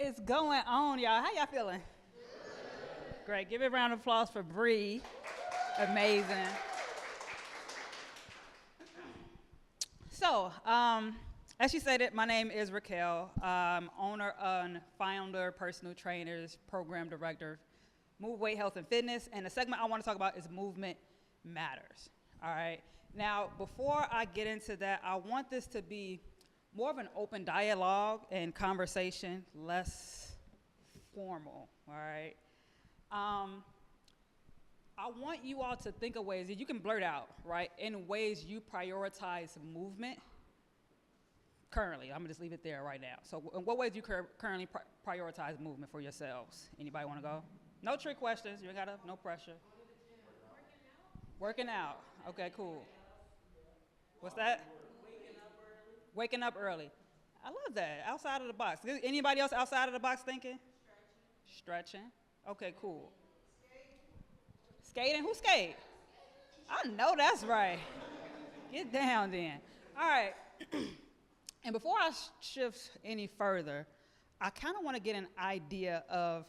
is going on, y'all? How y'all feeling? Great. Give it a round of applause for Bree. Amazing. So, as she said it, my name is Racquel. I'm owner and founder, personal trainers, program director, Move Weight Health and Fitness. And the segment I want to talk about is movement matters. All right. Now, before I get into that, I want this to be more of an open dialogue and conversation, less formal. All right. I want you all to think of ways that you can blurt out, right, in ways you prioritize movement currently. I'm going to just leave it there right now. So in what ways do you currently prioritize movement for yourselves? Anybody want to go? No trick questions. You ain't got to, no pressure. Working out. Okay, cool. What's that? Waking up early. I love that. Outside of the box. Anybody else outside of the box thinking? Stretching. Okay, cool. Skating? Who skate? I know that's right. Get down then. All right. And before I shift any further, I kind of want to get an idea of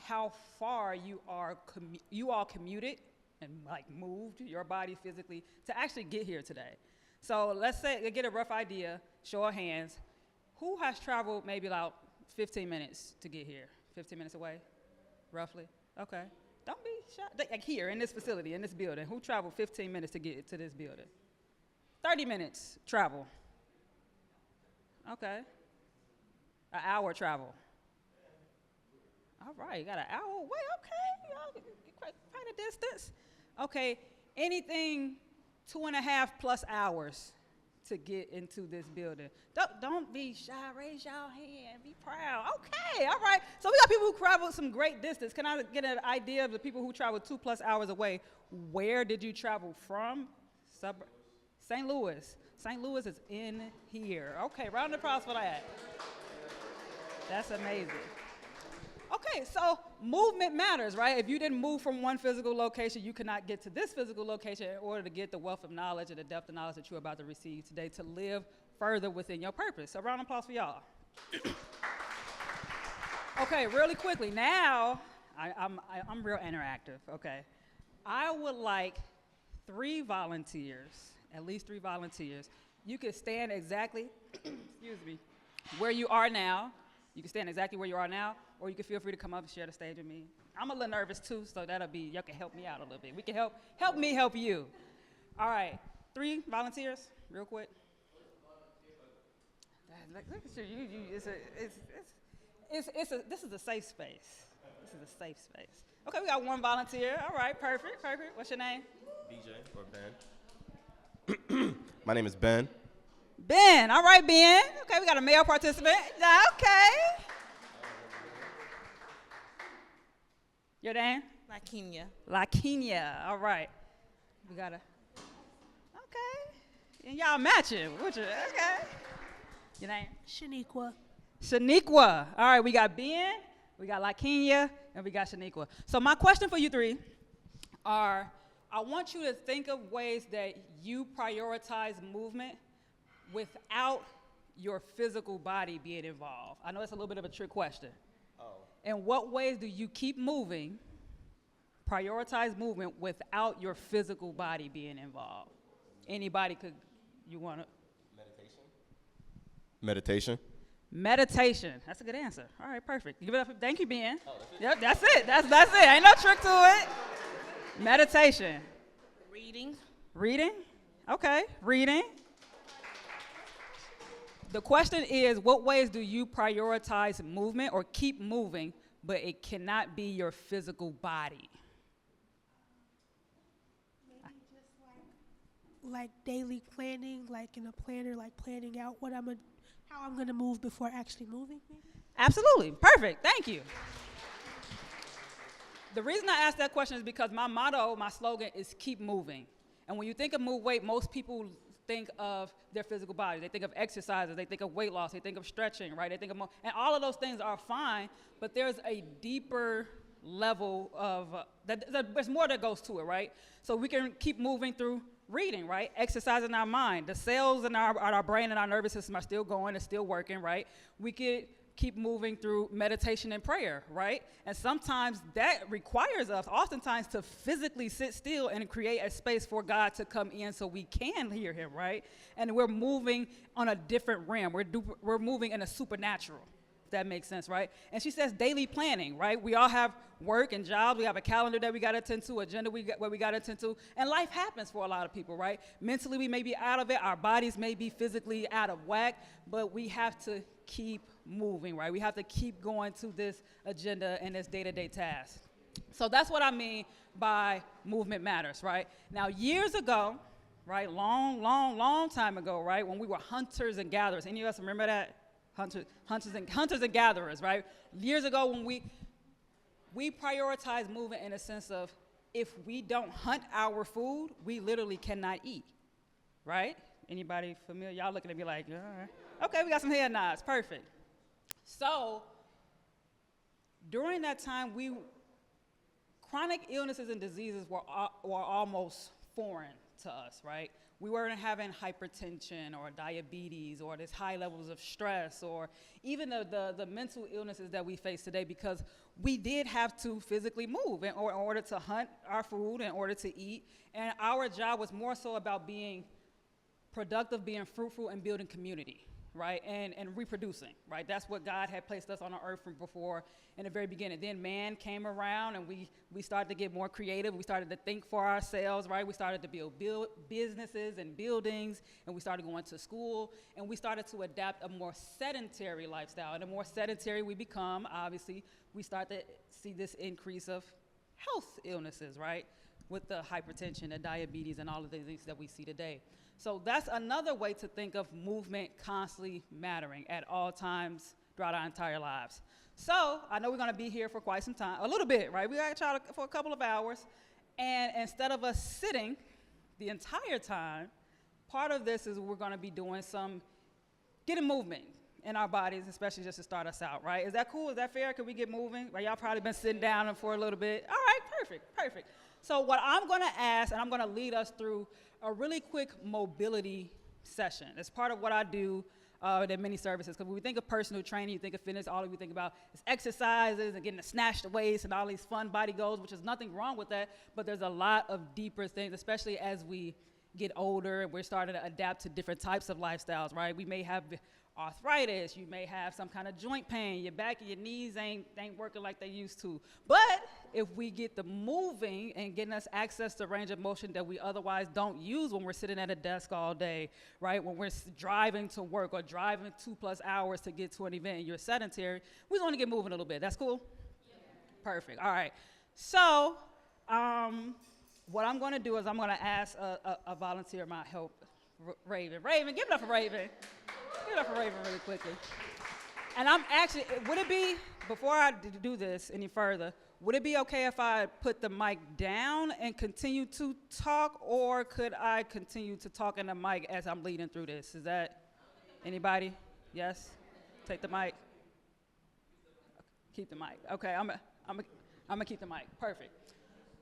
how far you all commuted and like moved your body physically to actually get here today. So let's say, get a rough idea, show of hands. Who has traveled maybe about 15 minutes to get here? 15 minutes away, roughly? Okay. Don't be shy. Like here in this facility, in this building, who traveled 15 minutes to get to this building? 30 minutes travel. Okay. An hour travel. All right, you got an hour away. Okay, y'all quite a distance. Okay, anything 2.5 plus hours to get into this building. Don't be shy. Raise your hand. Be proud. Okay, all right. So we got people who traveled some great distance. Can I get an idea of the people who traveled 2+ hours away? Where did you travel from? St. Louis. St. Louis is in here. Okay, round of applause for that. That's amazing. Okay, so movement matters, right? If you didn't move from one physical location, you could not get to this physical location in order to get the wealth of knowledge and the depth of knowledge that you're about to receive today to live further within your purpose. So round of applause for y'all. Okay, really quickly. Now, I'm real interactive, okay? I would like 3 volunteers, at least 3 volunteers. You could stand exactly, excuse me, where you are now. You can stand exactly where you are now, or you can feel free to come up and share the stage with me. I'm a little nervous too, so y'all can help me out a little bit. We can help me help you. All right, 3 volunteers, real quick. Look at you. This is a safe space. This is a safe space. Okay, we got 1 volunteer. All right, perfect. What's your name? DJ or Ben. My name is Ben. Ben, all right, Ben. Okay, we got a male participant. Okay. Your name? LaKenya, all right. We got okay. And y'all matching, okay. Your name? Shaniqua. All right, we got Ben, we got LaKenya, and we got Shaniqua. So my question for you 3 are, I want you to think of ways that you prioritize movement without your physical body being involved. I know it's a little bit of a trick question. Oh. In what ways do you keep moving, prioritize movement without your physical body being involved? Anybody could, you want to? Meditation. That's a good answer. All right, perfect. Give it up. Thank you, Ben. Oh, yep, that's it. That's it. Ain't no trick to it. Meditation. Reading? Okay, reading. The question is, what ways do you prioritize movement or keep moving, but it cannot be your physical body? Maybe just like daily planning, like in a planner, like planning out how I'm gonna move before actually moving. Maybe? Absolutely, perfect. Thank you. The reason I asked that question is because my motto, my slogan is keep moving. And when you think of move weight, most people think of their physical body. They think of exercises, they think of weight loss, they think of stretching, right? They think of and all of those things are fine, but there's a deeper level of, there's more that goes to it, right? So we can keep moving through reading, right? Exercising our mind. The cells in our brain and our nervous system are still going, it's still working, right? We could keep moving through meditation and prayer, right? And sometimes that requires us, oftentimes, to physically sit still and create a space for God to come in so we can hear him, right? And we're moving on a different realm. We're moving in a supernatural, if that makes sense, right? And she says daily planning, right? We all have work and jobs. We have a calendar that we got to attend to, agenda where we got to attend to, and life happens for a lot of people, right? Mentally, we may be out of it. Our bodies may be physically out of whack, but we have to keep moving, right? We have to keep going to this agenda and this day-to-day task. So that's what I mean by movement matters, right? Now, years ago, right, long time ago, right, when we were hunters and gatherers. Any of us remember that? Hunters and gatherers, right? Years ago when we prioritized movement in a sense of if we don't hunt our food, we literally cannot eat, right? Anybody familiar? Y'all looking at me like, all right. Okay, we got some head nods, perfect. So during that time, chronic illnesses and diseases were almost foreign to us, right? We weren't having hypertension or diabetes or this high levels of stress or even the mental illnesses that we face today, because we did have to physically move in order to hunt our food, in order to eat. And our job was more so about being productive, being fruitful, and building community, right? And reproducing, right? That's what God had placed us on the earth from before in the very beginning. Then man came around and we started to get more creative. We started to think for ourselves, right? We started to build businesses and buildings, and we started going to school, and we started to adapt a more sedentary lifestyle. And the more sedentary we become, obviously, we start to see this increase of health illnesses, right? With the hypertension, the diabetes, and all of the things that we see today. So that's another way to think of movement constantly mattering at all times throughout our entire lives. So I know we're going to be here for quite some time, a little bit, right? We got to try for a couple of hours. And instead of us sitting the entire time, part of this is we're going to be doing getting movement in our bodies, especially just to start us out, right? Is that cool? Is that fair? Can we get moving? Right, y'all probably been sitting down for a little bit. All right, perfect. So what I'm going to ask, and I'm going to lead us through a really quick mobility session. It's part of what I do in many services, because when we think of personal training, you think of fitness, all we think about is exercises and getting to snatch the waist and all these fun body goals, which is nothing wrong with that, but there's a lot of deeper things, especially as we get older and we're starting to adapt to different types of lifestyles, right? We may have arthritis, you may have some kind of joint pain, your back and your knees ain't working like they used to. But if we get the moving and getting us access to range of motion that we otherwise don't use when we're sitting at a desk all day, right? When we're driving to work or driving 2+ hours to get to an event and you're sedentary, we just want to get moving a little bit. That's cool? Yeah. Perfect. All right. So what I'm going to do is I'm going to ask a volunteer my help, Raven. Raven, give it up for Raven. Give it up for Raven really quickly. And I'm actually, would it be, before I do this any further, would it be okay if I put the mic down and continue to talk, or could I continue to talk in the mic as I'm leading through this? Is that anybody? Yes? Take the mic. Keep the mic. Okay, I'm gonna keep the mic. Perfect.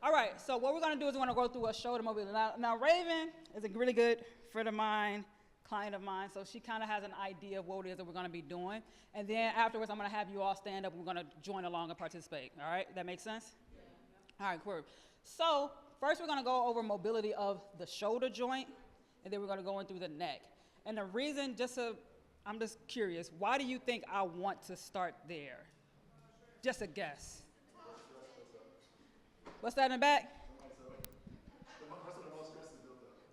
All right, so what we're gonna do is we're gonna go through a shoulder mobility. Now Raven is a really good friend of mine, client of mine, so she kind of has an idea of what it is that we're going to be doing. And then afterwards, I'm going to have you all stand up and we're going to join along and participate. All right? That makes sense? Yeah. All right, cool. So first, we're going to go over mobility of the shoulder joint, and then we're going to go in through the neck. And the reason, I'm just curious, why do you think I want to start there? Just a guess. What's that in the back?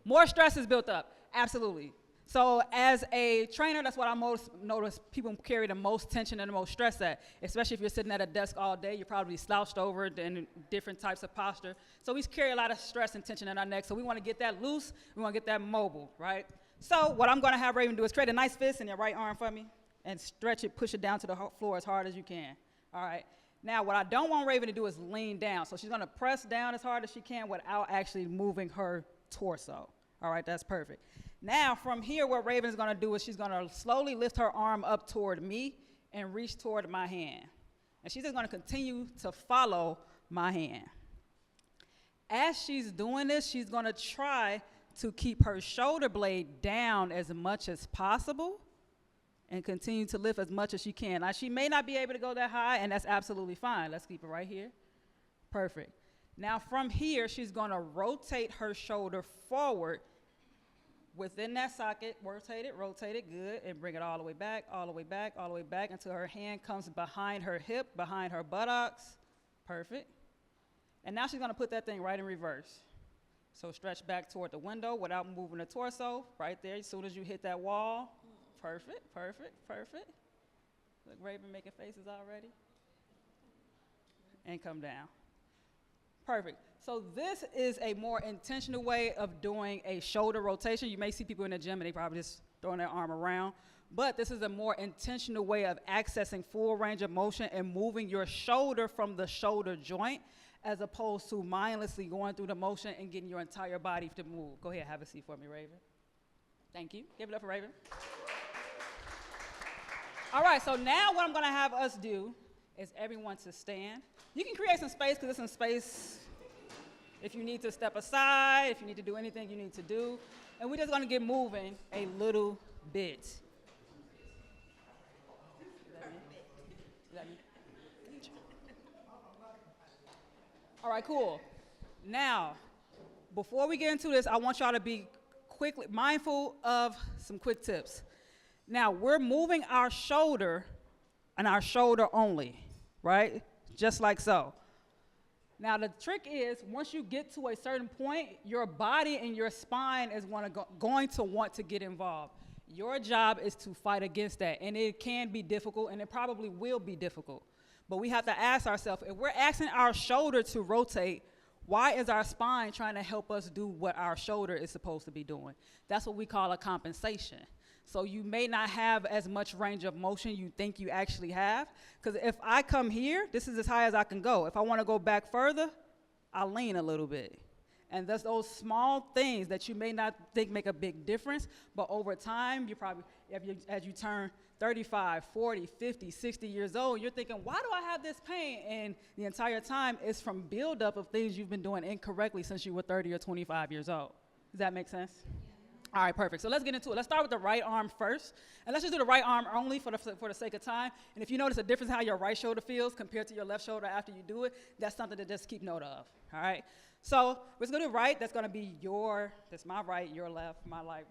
More stress is built up. Absolutely. So as a trainer, that's what I most notice people carry the most tension and the most stress at, especially if you're sitting at a desk all day. You're probably slouched over in different types of posture. So we carry a lot of stress and tension in our neck. So we want to get that loose. We want to get that mobile, right? So what I'm going to have Raven do is create a nice fist in your right arm for me and stretch it, push it down to the floor as hard as you can. All right. Now, what I don't want Raven to do is lean down. So she's going to press down as hard as she can without actually moving her torso. All right, that's perfect. Now, from here, what Raven's going to do is she's going to slowly lift her arm up toward me and reach toward my hand. And she's just going to continue to follow my hand. As she's doing this, she's going to try to keep her shoulder blade down as much as possible, and continue to lift as much as she can. Now, she may not be able to go that high, and that's absolutely fine. Let's keep it right here. Perfect. Now, from here, she's going to rotate her shoulder forward within that socket. Rotate it, good, and bring it all the way back, all the way back, all the way back until her hand comes behind her hip, behind her buttocks. Perfect. And now she's going to put that thing right in reverse. So stretch back toward the window without moving the torso. Right there, as soon as you hit that wall. Perfect, perfect, perfect. Look, Raven making faces already. And come down. Perfect. So this is a more intentional way of doing a shoulder rotation. You may see people in the gym and they probably just throwing their arm around. But this is a more intentional way of accessing full range of motion and moving your shoulder from the shoulder joint as opposed to mindlessly going through the motion and getting your entire body to move. Go ahead, have a seat for me, Raven. Thank you. Give it up for Raven. All right, so now what I'm going to have us do is everyone to stand. You can create some space because there's some space if you need to step aside, if you need to do anything you need to do. And we're just going to get moving a little bit. Is that me? All right, cool. Now, before we get into this, I want y'all to be quickly mindful of some quick tips. Now, we're moving our shoulder and our shoulder only, right? Just like so. Now, the trick is once you get to a certain point, your body and your spine is going to want to get involved. Your job is to fight against that, and it can be difficult, and it probably will be difficult. But we have to ask ourselves, if we're asking our shoulder to rotate, why is our spine trying to help us do what our shoulder is supposed to be doing? That's what we call a compensation. So you may not have as much range of motion you think you actually have. Because if I come here, this is as high as I can go. If I want to go back further, I'll lean a little bit. And that's those small things that you may not think make a big difference, but over time, you probably, as you turn 35, 40, 50, 60 years old, you're thinking, why do I have this pain? And the entire time is from buildup of things you've been doing incorrectly since you were 30 or 25 years old. Does that make sense? All right, perfect. So let's get into it. Let's start with the right arm first. And let's just do the right arm only for the sake of time. And if you notice a difference in how your right shoulder feels compared to your left shoulder after you do it, that's something to just keep note of, all right? So we're going to do right. That's going to be that's my right, your left, my left,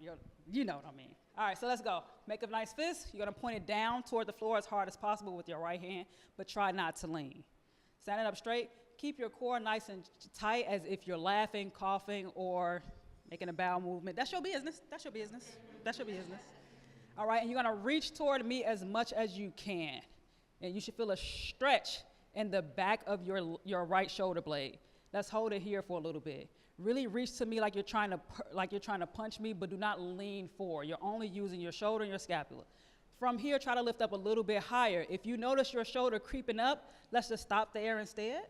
you know what I mean. All right, so let's go. Make a nice fist. You're going to point it down toward the floor as hard as possible with your right hand, but try not to lean. Stand it up straight. Keep your core nice and tight as if you're laughing, coughing, or making a bowel movement. That's your business. That's your business. That's your business. All right, and you're going to reach toward me as much as you can. And you should feel a stretch in the back of your right shoulder blade. Let's hold it here for a little bit. Really reach to me like you're trying to punch me, but do not lean forward. You're only using your shoulder and your scapula. From here, try to lift up a little bit higher. If you notice your shoulder creeping up, let's just stop there instead.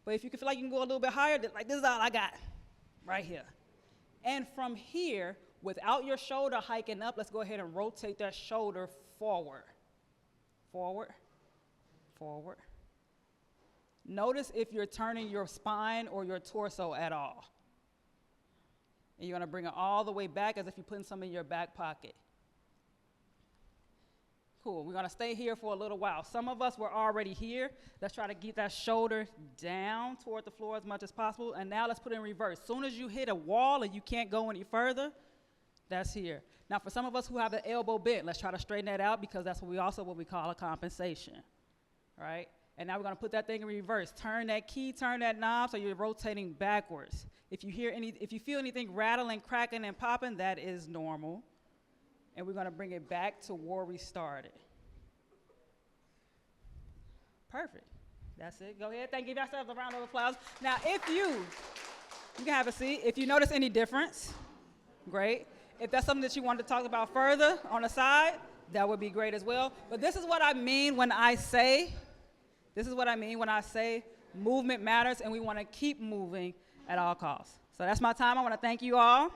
But if you can feel like you can go a little bit higher, like this is all I got, right here. And from here, without your shoulder hiking up, let's go ahead and rotate that shoulder forward. Forward, forward. Notice if you're turning your spine or your torso at all. And you're going to bring it all the way back as if you're putting some in your back pocket. Cool. We're going to stay here for a little while. Some of us were already here. Let's try to get that shoulder down toward the floor as much as possible. And now let's put it in reverse. As soon as you hit a wall and you can't go any further, that's here. Now, for some of us who have the elbow bent, let's try to straighten that out because that's what we call a compensation, right? And now we're going to put that thing in reverse. Turn that key, turn that knob so you're rotating backwards. If you feel anything rattling, cracking, and popping, that is normal. And we're going to bring it back to where we started. Perfect. That's it. Go ahead. Give yourselves a round of applause. Now, you can have a seat. If you notice any difference, great. If that's something that you want to talk about further on the side, that would be great as well. But this is what I mean when I say movement matters and we want to keep moving at all costs. So that's my time. I want to thank you all.